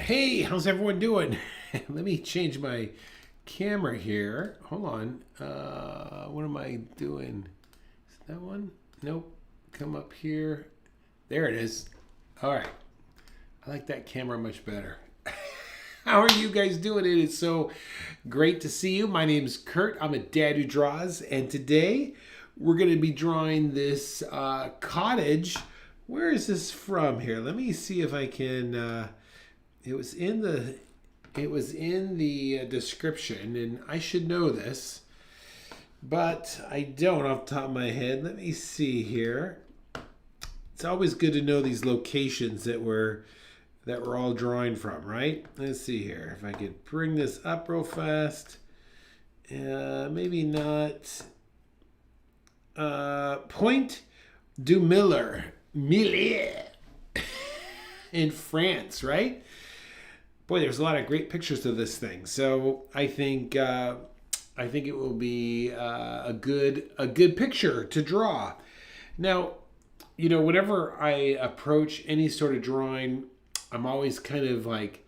Hey, how's everyone doing? Let me change my camera here. Hold on. What am I doing? Is that one? Nope. Come up here. There it is. All right. I like that camera much better. How are you guys doing? It is so great to see you. My name is Kurt. I'm a dad who draws, and today we're going to be drawing this cottage. Where is this from here? Let me see if I can. It was in the description, and I should know this, but I don't off the top of my head. Let me see here. It's always good to know these locations that we're all drawing from, right? Let's see here. If I could bring this up real fast. Maybe not. Pointe du Millier in France, right? Boy, there's a lot of great pictures of this thing. So I think it will be a good picture to draw. Now, whenever I approach any sort of drawing, I'm always kind of like,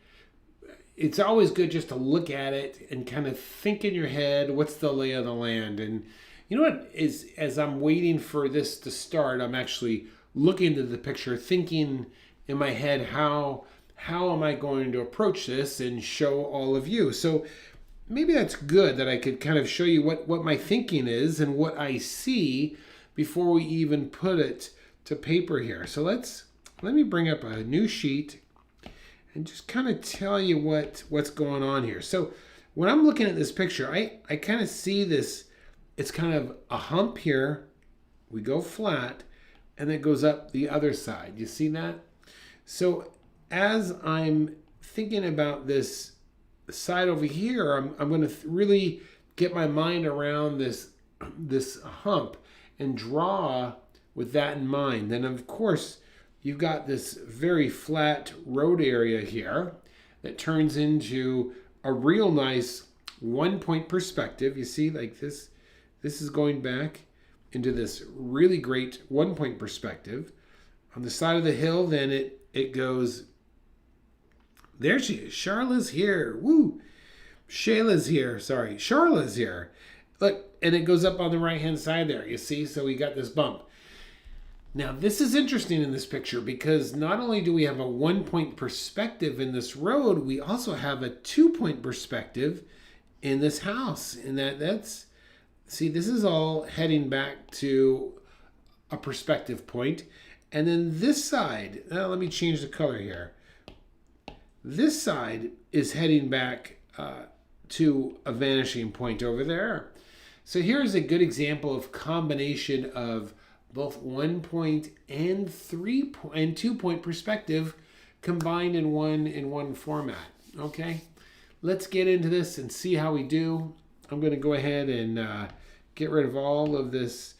it's always good just to look at it and kind of think in your head, what's the lay of the land? And you know what, as I'm waiting for this to start, I'm actually looking at the picture, thinking in my head, how am I going to approach this and show all of you? So maybe that's good that I could kind of show you what my thinking is and what I see before we even put it to paper here. So let me bring up a new sheet and just kind of tell you what's going on here. So when I'm looking at this picture, I kind of see this, it's kind of a hump here. We go flat and it goes up the other side. You see that? So as I'm thinking about this side over here, I'm going to really get my mind around this hump and draw with that in mind. Then of course you've got this very flat road area here that turns into a real nice 1-point perspective. You see, like this is going back into this really great 1-point perspective. On the side of the hill, then it goes. There she is. Charla's here. Woo! Shayla's here. Sorry. Charla's here. Look, and it goes up on the right-hand side there. You see? So we got this bump. Now, this is interesting in this picture because not only do we have a 1-point perspective in this road, we also have a 2-point perspective in this house. And see, this is all heading back to a perspective point. And then this side, let me change the color here. This side is heading back to a vanishing point over there. So here's a good example of combination of both 1-point and 2-point perspective combined in one format. Okay, let's get into this and see how we do. I'm going to go ahead and get rid of all of this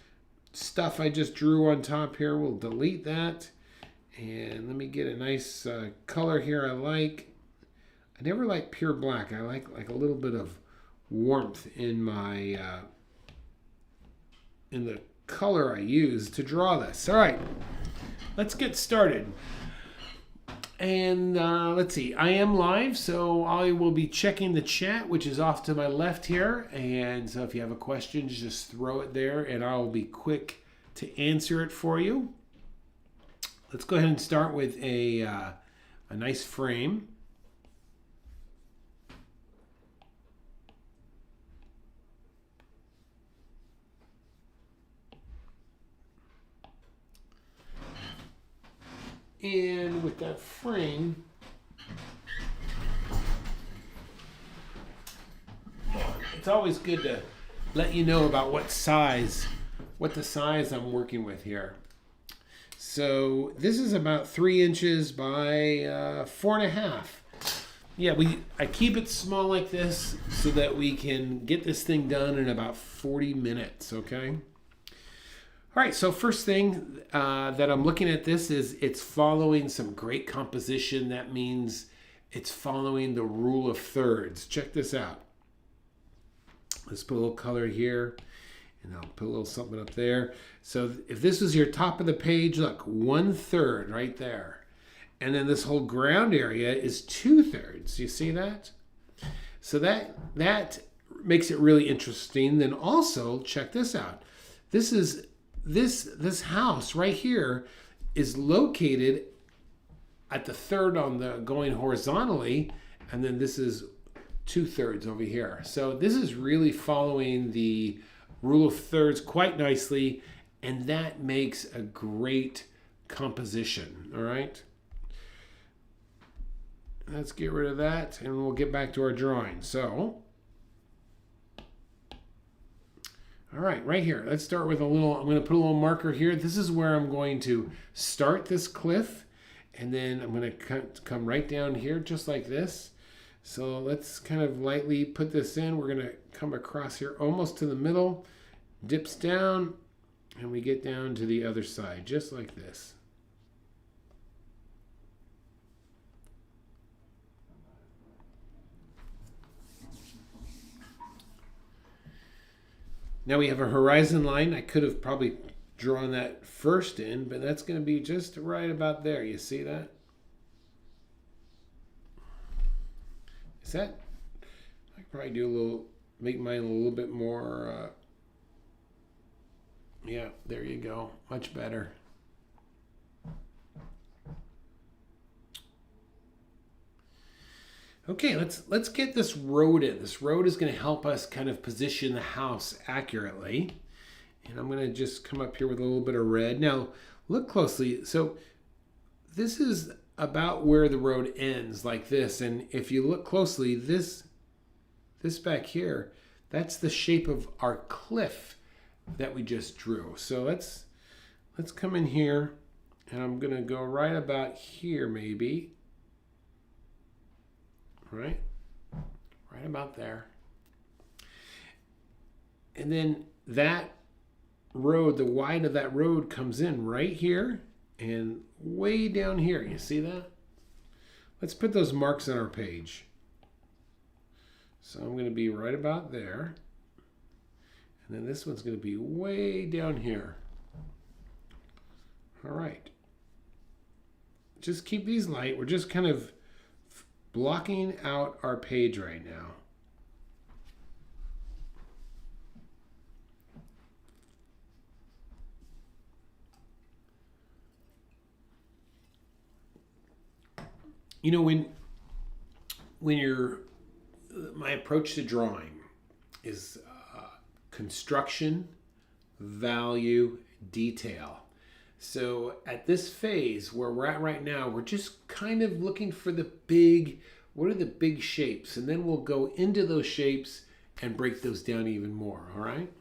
stuff I just drew on top here. We'll delete that. And let me get a nice color here I like. I never like pure black. I like a little bit of warmth in my in the color I use to draw this. All right, let's get started. And let's see, I am live, so I will be checking the chat, which is off to my left here. And so if you have a question, just throw it there and I'll be quick to answer it for you. Let's go ahead and start with a nice frame. And with that frame, it's always good to let you know about what the size I'm working with here. So this is about 3 inches by 4.5. Yeah, I keep it small like this so that we can get this thing done in about 40 minutes, okay? All right, so first thing that I'm looking at this is it's following some great composition. That means it's following the rule of thirds. Check this out. Let's put a little color here, and I'll put a little something up there. So if this is your top of the page, look, 1/3 right there. And then this whole ground area is 2/3. You see that? So that makes it really interesting. Then also check this out. This house right here is located at the third on the going horizontally, and then this is 2/3 over here. So this is really following the rule of thirds quite nicely, and that makes a great composition. All right. Let's get rid of that, and we'll get back to our drawing. So, all right, right here. Let's start with I'm going to put a little marker here. This is where I'm going to start this cliff, and then I'm going to come right down here just like this. So let's kind of lightly put this in. We're going to come across here almost to the middle, dips down, and we get down to the other side, just like this. Now we have a horizon line. I could have probably drawn that first in, but that's going to be just right about there. You see that? Is that? I could probably make mine a little bit more. Yeah, there you go. Much better. Okay, let's get this road in. This road is going to help us kind of position the house accurately. And I'm going to just come up here with a little bit of red. Now, look closely. So this is about where the road ends, like this. And if you look closely, this back here, that's the shape of our cliff that we just drew. So let's come in here, and I'm going to go right about here maybe. Right about there. And then that road, the wide of that road comes in right here and way down here. You see that? Let's put those marks on our page. So I'm going to be right about there. And then this one's going to be way down here. All right. Just keep these light. We're just kind of blocking out our page right now. You know, when my approach to drawing is construction, value, detail. So at this phase where we're at right now, we're just kind of looking for what are the big shapes? And then we'll go into those shapes and break those down even more, all right?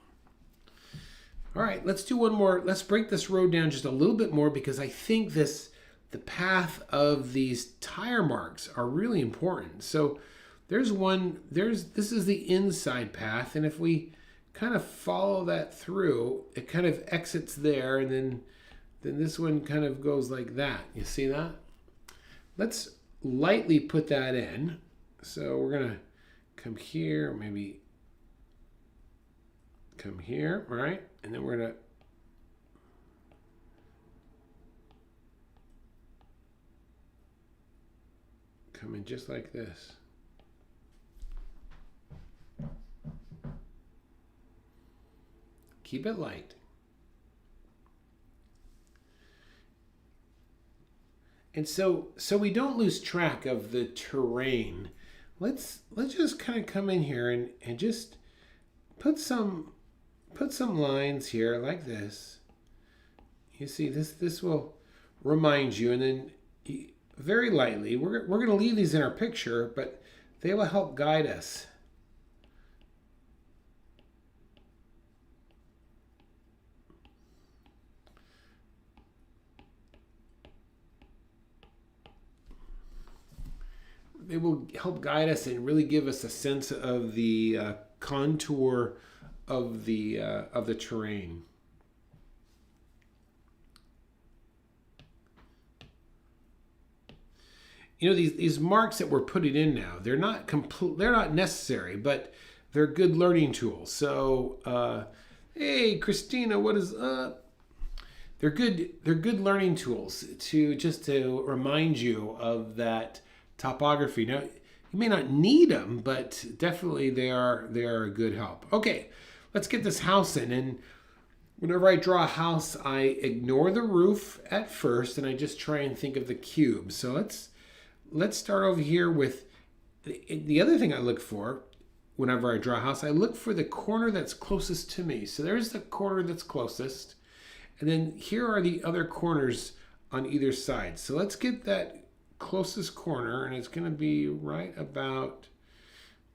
All right, let's do one more. Let's break this road down just a little bit more, because I think the path of these tire marks are really important. So this is the inside path, and if we kind of follow that through, it kind of exits there, and then this one kind of goes like that. You see that? Let's lightly put that in. So we're going to come here, maybe come here, right? And then we're going to come in just like this. Keep it light. And so we don't lose track of the terrain. Let's just kind of come in here and just put some lines here like this. You see, this will remind you, and then very lightly, we're going to leave these in our picture, but they will help guide us. They will help guide us and really give us a sense of the contour of the terrain. You know, these marks that we're putting in now, they're not necessary, but they're good learning tools. So, hey, Christina, what is up? they're good learning tools to remind you of that topography. Now, you may not need them, but definitely they are a good help. Okay, let's get this house in. And whenever I draw a house, I ignore the roof at first, and I just try and think of the cube. So let's start over here with the other thing I look for whenever I draw a house. I look for the corner that's closest to me. So there's the corner that's closest. And then here are the other corners on either side. So let's get that closest corner, and it's going to be right about,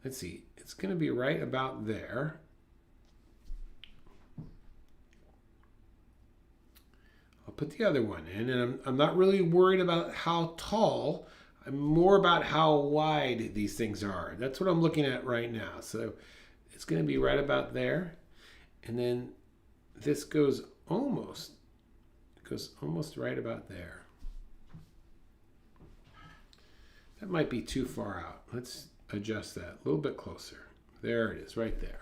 let's see, it's going to be right about there. I'll put the other one in, and I'm not really worried about how tall. I'm more about how wide these things are. That's what I'm looking at right now. So it's going to be right about there. And then this goes almost right about there. That might be too far out. Let's adjust that a little bit closer. There it is, right there.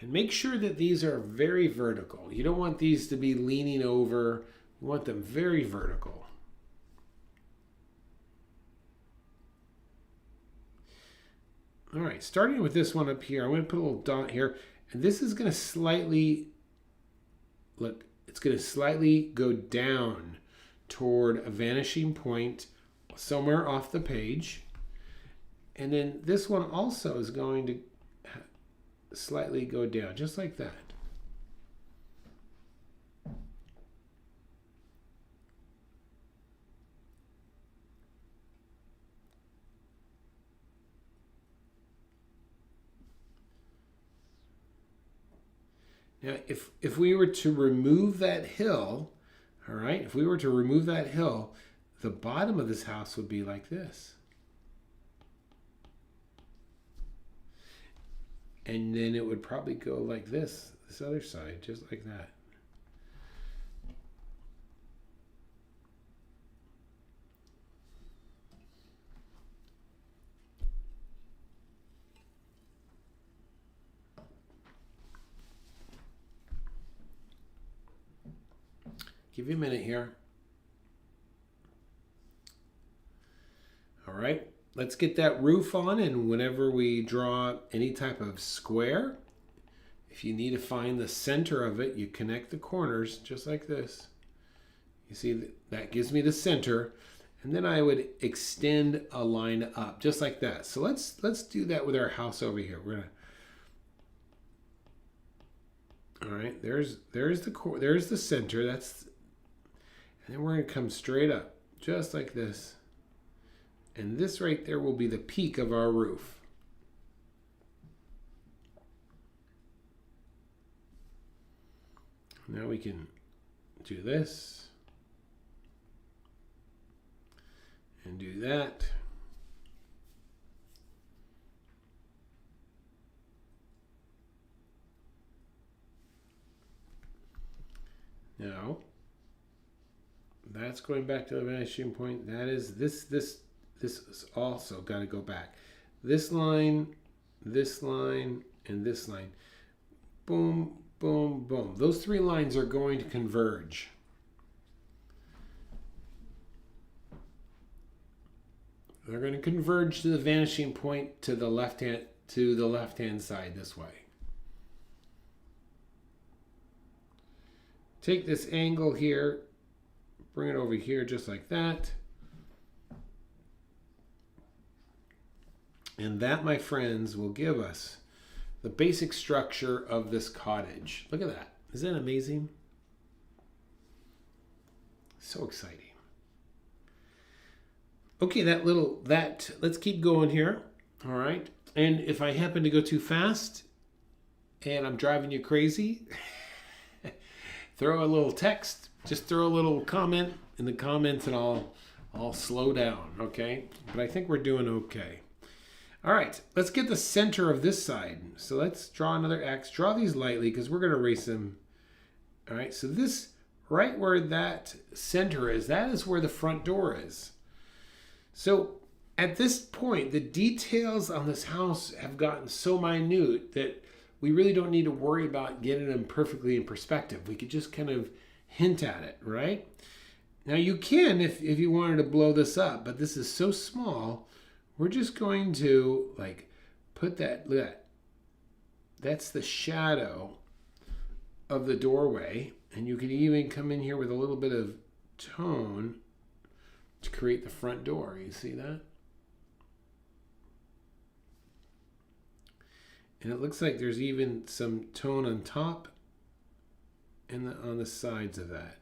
And make sure that these are very vertical. You don't want these to be leaning over. You want them very vertical. All right, starting with this one up here, I'm going to put a little dot here. And this is going to slightly, look, it's going to slightly go down toward a vanishing point somewhere off the page. And then this one also is going to slightly go down, just like that. Now, if we were to remove that hill, all right, if we were to remove that hill, the bottom of this house would be like this. And then it would probably go like this other side, just like that. Give you a minute here. All right, let's get that roof on, and whenever we draw any type of square, if you need to find the center of it, you connect the corners just like this. You see, that gives me the center, and then I would extend a line up just like that. So let's do that with our house over here. We're gonna. All right, there's the center. And then we're going to come straight up, just like this. And this right there will be the peak of our roof. Now we can do this. And do that. Now, that's going back to the vanishing point. That is this is also got to go back. This line, and this line. Boom, boom, boom. Those three lines are going to converge. They're going to converge to the vanishing point to the left hand side this way. Take this angle here, bring it over here just like that. And that, my friends, will give us the basic structure of this cottage. Look at that. Isn't that amazing? So exciting. Okay, let's keep going here. All right. And if I happen to go too fast and I'm driving you crazy, throw a little text, just throw a little comment in the comments and I'll slow down, okay? But I think we're doing okay. All right, let's get the center of this side. So let's draw another X. Draw these lightly because we're going to erase them. All right, so this, right where that center is, that is where the front door is. So at this point, the details on this house have gotten so minute that we really don't need to worry about getting them perfectly in perspective. We could just kind of hint at it, right? Now you can if you wanted to blow this up, but this is so small, we're just going to like put that, look at that. That's the shadow of the doorway. And you could even come in here with a little bit of tone to create the front door. You see that? And it looks like there's even some tone on top and on the sides of that.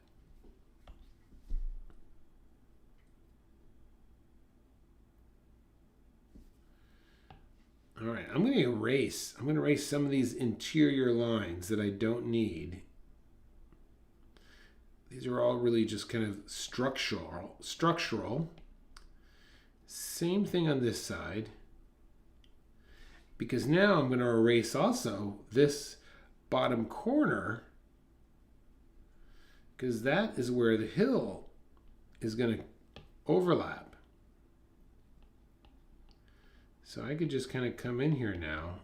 All right, I'm going to erase some of these interior lines that I don't need. These are all really just kind of structural. Same thing on this side. Because now I'm going to erase also this bottom corner, because that is where the hill is going to overlap. So I could just kind of come in here now.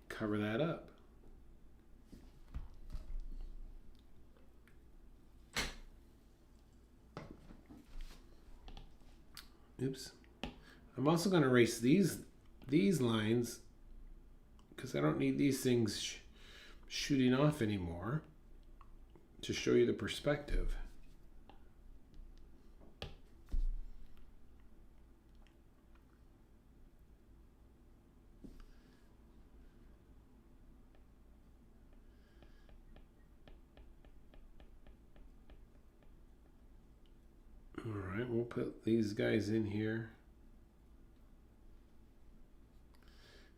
Cover that up. Oops. I'm also going to erase these lines because I don't need these things shooting off anymore to show you the perspective. All right, we'll put these guys in here.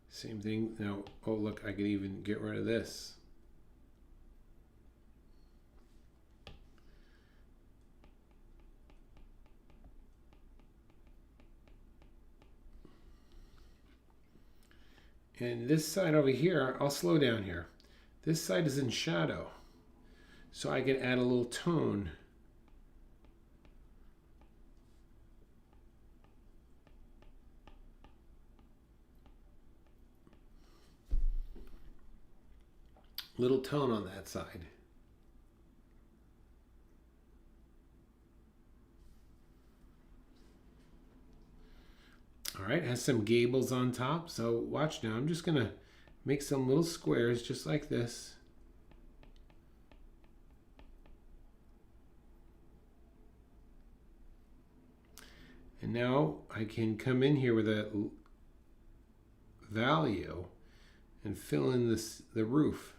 Same thing. Now, oh look, I can even get rid of this. And this side over here, I'll slow down here. This side is in shadow. So I can add a little tone. Little tone on that side. All right, has some gables on top. So watch now, I'm just gonna make some little squares just like this. And now I can come in here with a value and fill in the roof.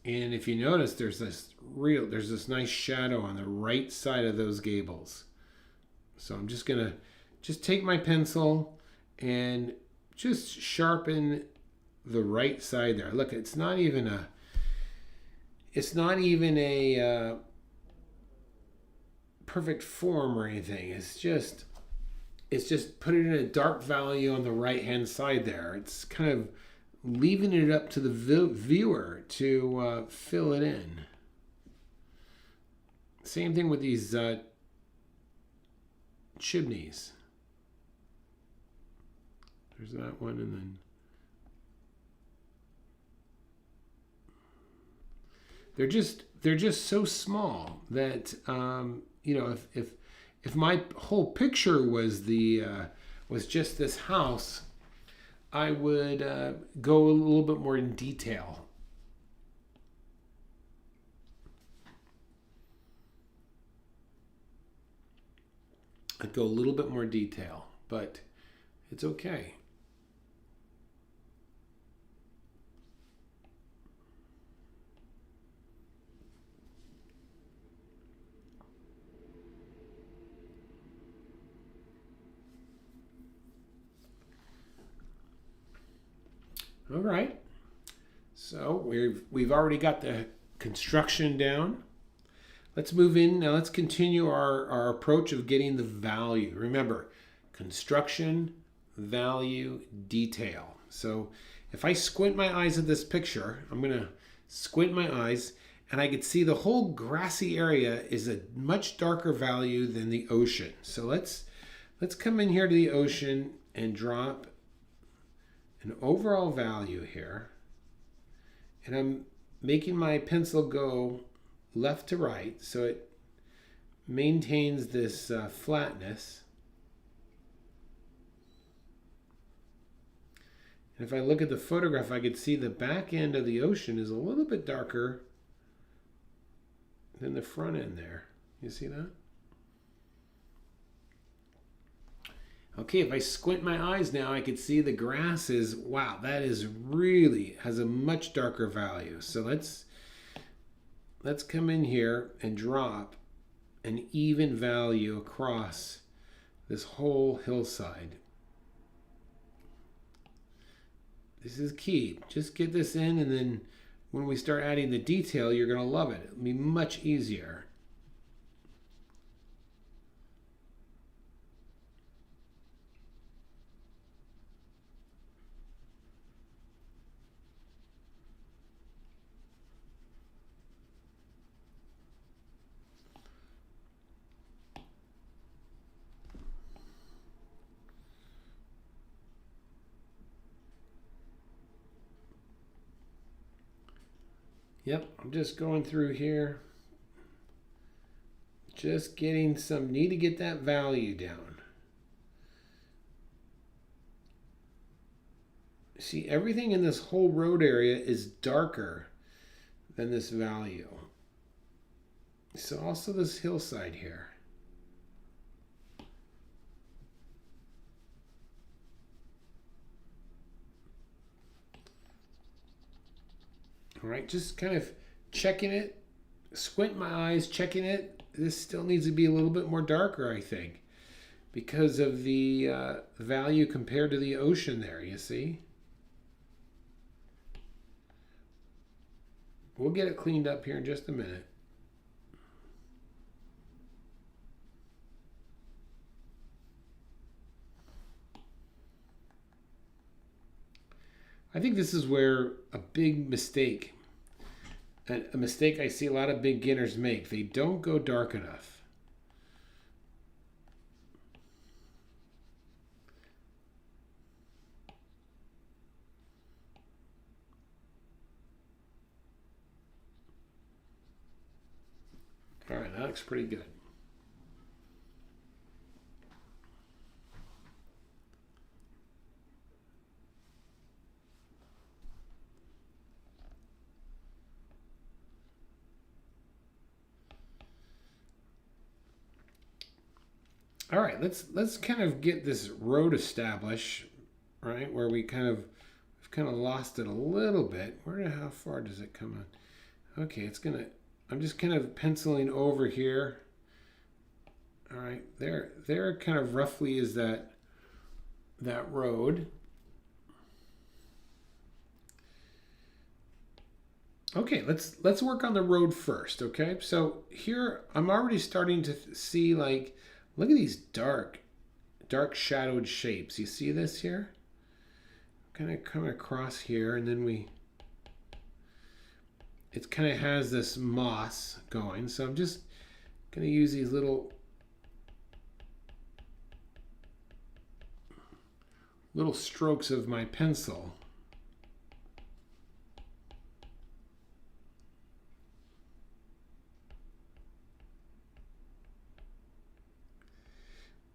And if you notice, there's this nice shadow on the right side of those gables. So I'm just gonna take my pencil and just sharpen the right side there. Look, it's not even a perfect form or anything. It's just put it in a dark value on the right hand side there. It's kind of leaving it up to the viewer to fill it in. Same thing with these chimneys. There's that one, and then they're just so small that you know, if my whole picture was was just this house, I would go a little bit more in detail. I'd go a little bit more detail, but it's okay. All right. So we've already got the construction down. Let's move in. Now let's continue our approach of getting the value. Remember, construction, value, detail. So if I squint my eyes at this picture, I'm going to squint my eyes and I could see the whole grassy area is a much darker value than the ocean. So let's come in here to the ocean and drop an overall value here. And I'm making my pencil go left to right so it maintains this flatness. And if I look at the photograph, I could see the back end of the ocean is a little bit darker than the front end there. You see that? Okay, if I squint my eyes now, I could see the grass is, wow, that is really has a much darker value. So let's come in here and drop an even value across this whole hillside. This is key. Just get this in, and then when we start adding the detail, you're going to love it. It'll be much easier. Yep, I'm just going through here. Just getting some, need to get that value down. See, everything in this whole road area is darker than this value. So also this hillside here. All right, just kind of checking it, squint my eyes, checking it. This still needs to be a little bit more darker, I think, because of the value compared to the ocean there, you see? We'll get it cleaned up here in just a minute. I think this is where a big mistake, a mistake I see a lot of beginners make. They don't go dark enough. All right, that looks pretty good. All right, let's kind of get this road established, right? Where we've kind of lost it a little bit. How far does it come on? Okay, I'm just kind of penciling over here. All right, there kind of roughly is that road. Okay, let's work on the road first, okay? So here I'm already starting to see, like, look at these dark shadowed shapes. You see this here? Kind of come across here, and then it kind of has this moss going. So I'm just going to use these little strokes of my pencil.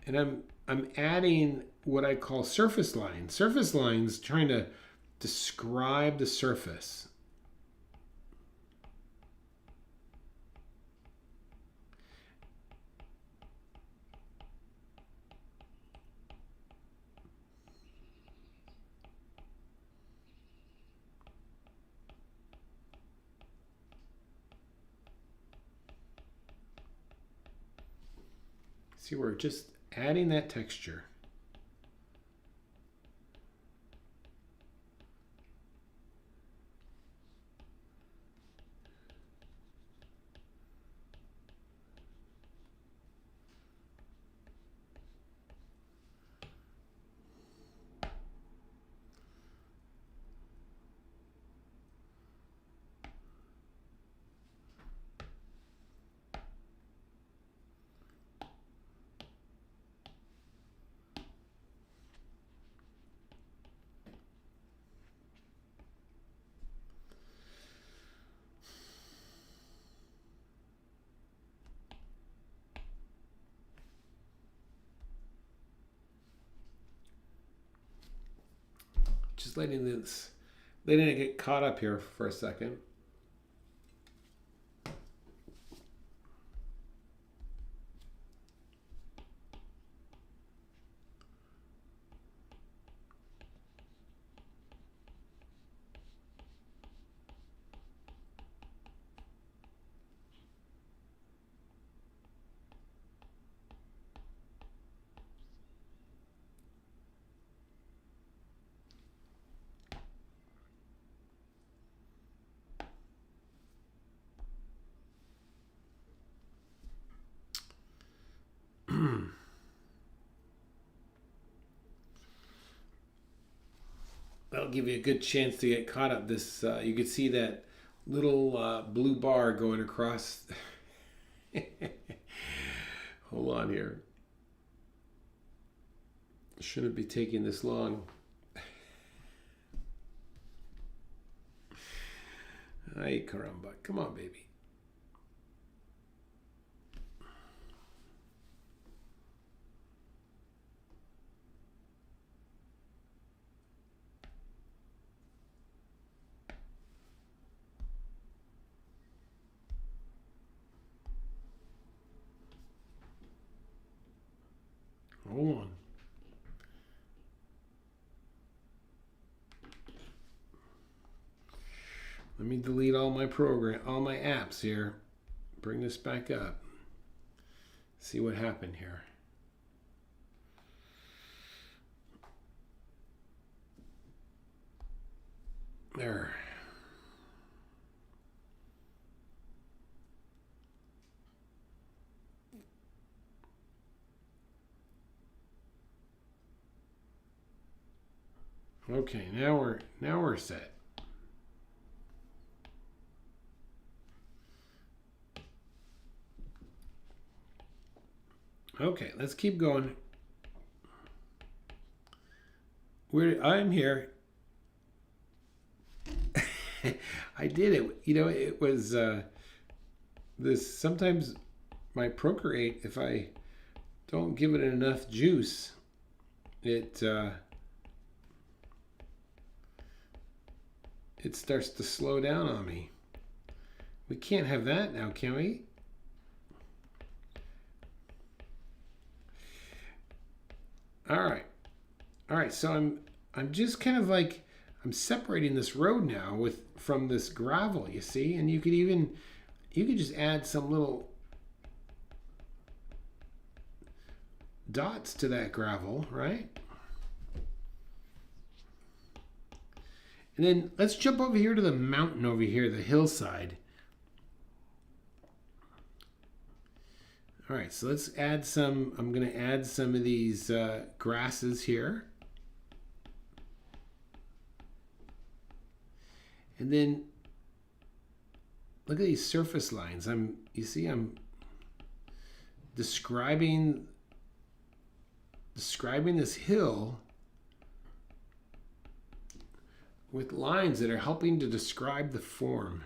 And I'm adding what I call surface lines. Surface lines trying to describe the surface. See, we're just adding that texture. Just letting it get caught up here for a second. That'll give you a good chance to get caught up. This you can see that little blue bar going across. Hold on here. Shouldn't be taking this long. Ay caramba. Come on, baby. Hold on. Let me delete all my apps here. Bring this back up. See what happened here. There. Okay, now we're set. Okay, let's keep going. I'm here. I did it. You know, it was this. Sometimes my Procreate, if I don't give it enough juice, it starts to slow down on me. We can't have that now, can we? All right. So I'm just kind of like I'm separating this road now from this gravel, you see, and you could just add some little dots to that gravel, right? And then let's jump over here to the mountain over here, the hillside. All right, so let's add some, I'm going to add some of these grasses here. And then look at these surface lines. You see I'm describing this hill with lines that are helping to describe the form.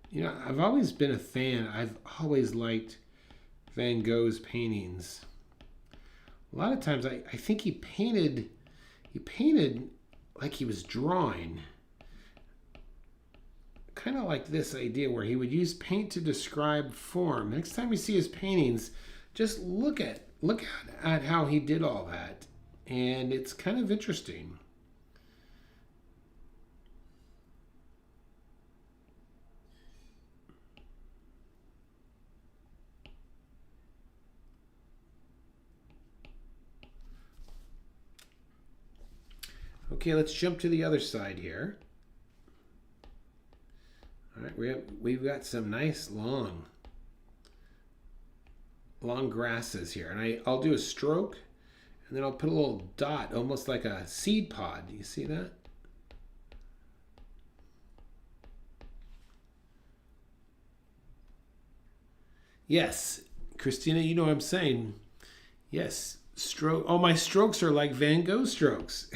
You know, I've always been a fan. I've always liked Van Gogh's paintings. A lot of times I think he painted like he was drawing. Kind of like this idea where he would use paint to describe form. Next time you see his paintings, just look at how he did all that. And it's kind of interesting. Okay, let's jump to the other side here. All right, we've got some nice long grasses here, and I'll do a stroke, and then I'll put a little dot, almost like a seed pod. You see that? Yes, Christina, you know what I'm saying. Yes, stroke. Oh, my strokes are like Van Gogh strokes.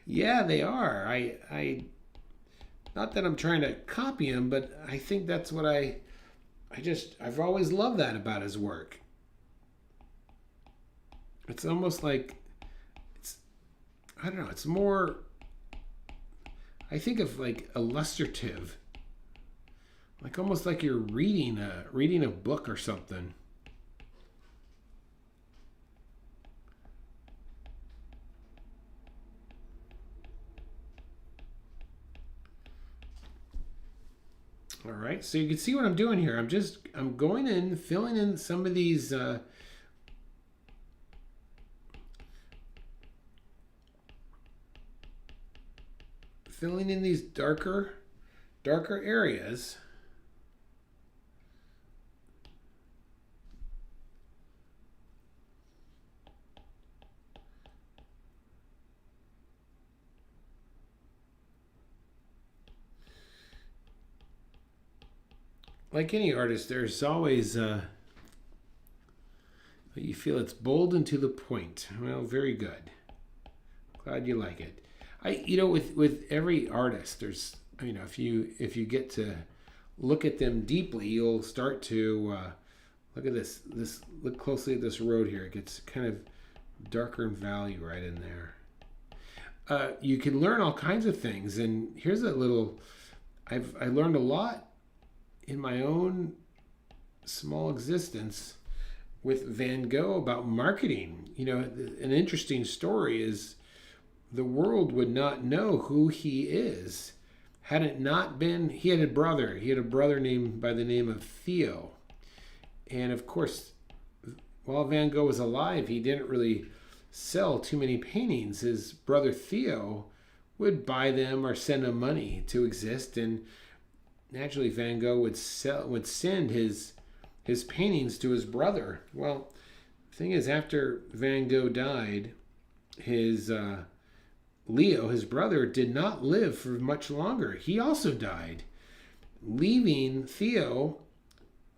Yeah, they are. Not that I'm trying to copy him, but I think that's what I've always loved that about his work. It's almost like it's, I don't know, it's more, I think of like illustrative, like almost like you're reading a book or something. All right, so you can see what I'm doing here. I'm going in, filling in some of these darker areas. Like any artist, there's always you feel it's bold and to the point. Well, very good. Glad you like it. With every artist, there's if you get to look at them deeply, you'll start to look at this. Look closely at this road here. It gets kind of darker in value right in there. You can learn all kinds of things, and here's a little. I learned a lot in my own small existence with Van Gogh about marketing. An interesting story is the world would not know who he is had it not been. He had a brother. He had a brother named by the name of Theo, and of course, while Van Gogh was alive, he didn't really sell too many paintings. His brother Theo would buy them or send him money to exist, and naturally Van Gogh would send his paintings to his brother. Well, the thing is, after Van Gogh died, his Leo, his brother, did not live for much longer. He also died, leaving Theo,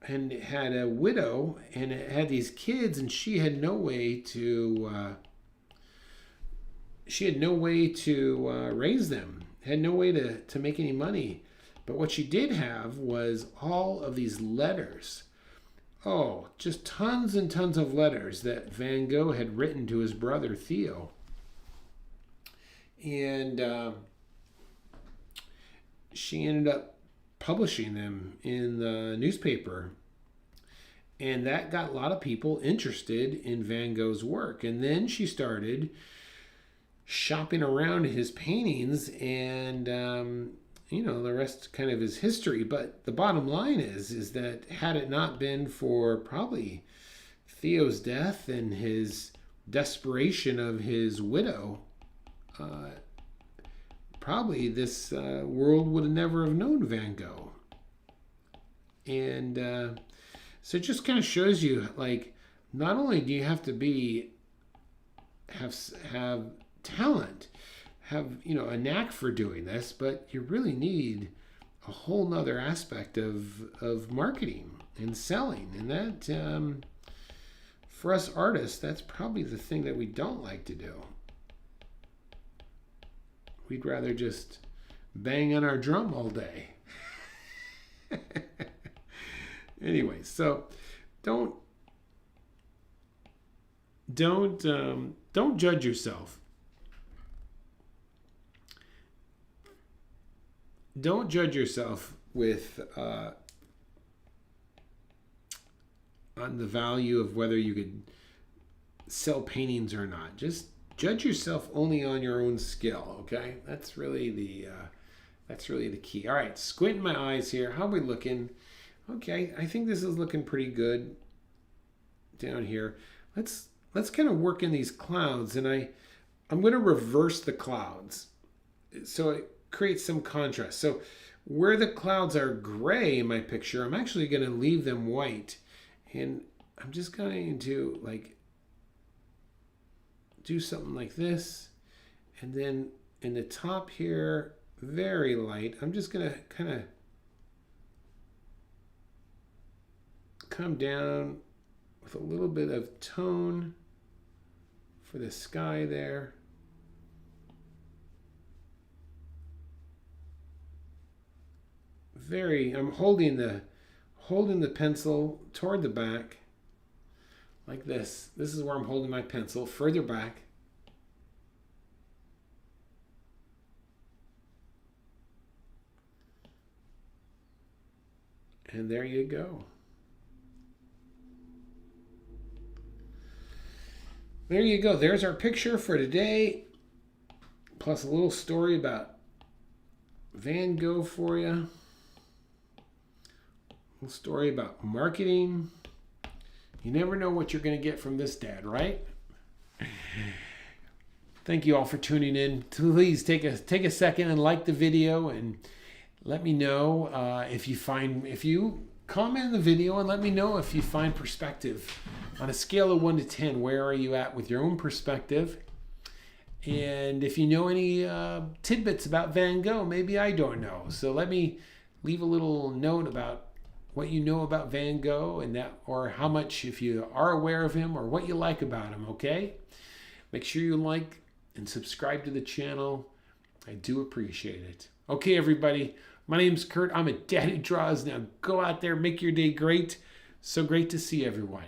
and had a widow and had these kids, and she had no way to raise them, had no way to make any money. But what she did have was all of these letters. Oh, just tons and tons of letters that Van Gogh had written to his brother Theo. And she ended up publishing them in the newspaper. And that got a lot of people interested in Van Gogh's work. And then she started shopping around his paintings, and the rest kind of is history. But the bottom line is that had it not been for probably Theo's death and his desperation of his widow, probably this world would have never have known Van Gogh. And so it just kind of shows you, like, not only do you have to have talent, have a knack for doing this, but you really need a whole nother aspect of marketing and selling. And that for us artists, that's probably the thing that we don't like to do. We'd rather just bang on our drum all day. Anyway, so don't judge yourself. Don't judge yourself with on the value of whether you could sell paintings or not. Just judge yourself only on your own skill. Okay, that's really the key. All right, squinting my eyes here. How are we looking? Okay, I think this is looking pretty good down here. Let's kind of work in these clouds, and I'm going to reverse the clouds so it creates some contrast. So where the clouds are gray in my picture, I'm actually going to leave them white, and I'm just going to like do something like this, and then in the top here, very light, I'm just going to kind of come down with a little bit of tone for the sky there. I'm holding the pencil toward the back like this. This is where I'm holding my pencil, further back. And there you go. There you go. There's our picture for today, plus a little story about Van Gogh for you. A little story about marketing. You never know what you're going to get from this dad, right? Thank you all for tuning in. Please take a second and like the video, and let me know if you comment in the video, and let me know if you find perspective. On a scale of 1 to 10, where are you at with your own perspective? And if you know any tidbits about Van Gogh, maybe I don't know. So let me leave a little note about what you know about Van Gogh, and that, or how much, if you are aware of him, or what you like about him, okay? Make sure you like and subscribe to the channel. I do appreciate it. Okay, everybody. My name's Kurt. I'm a dad who draws. Now go out there, make your day great. So great to see everyone.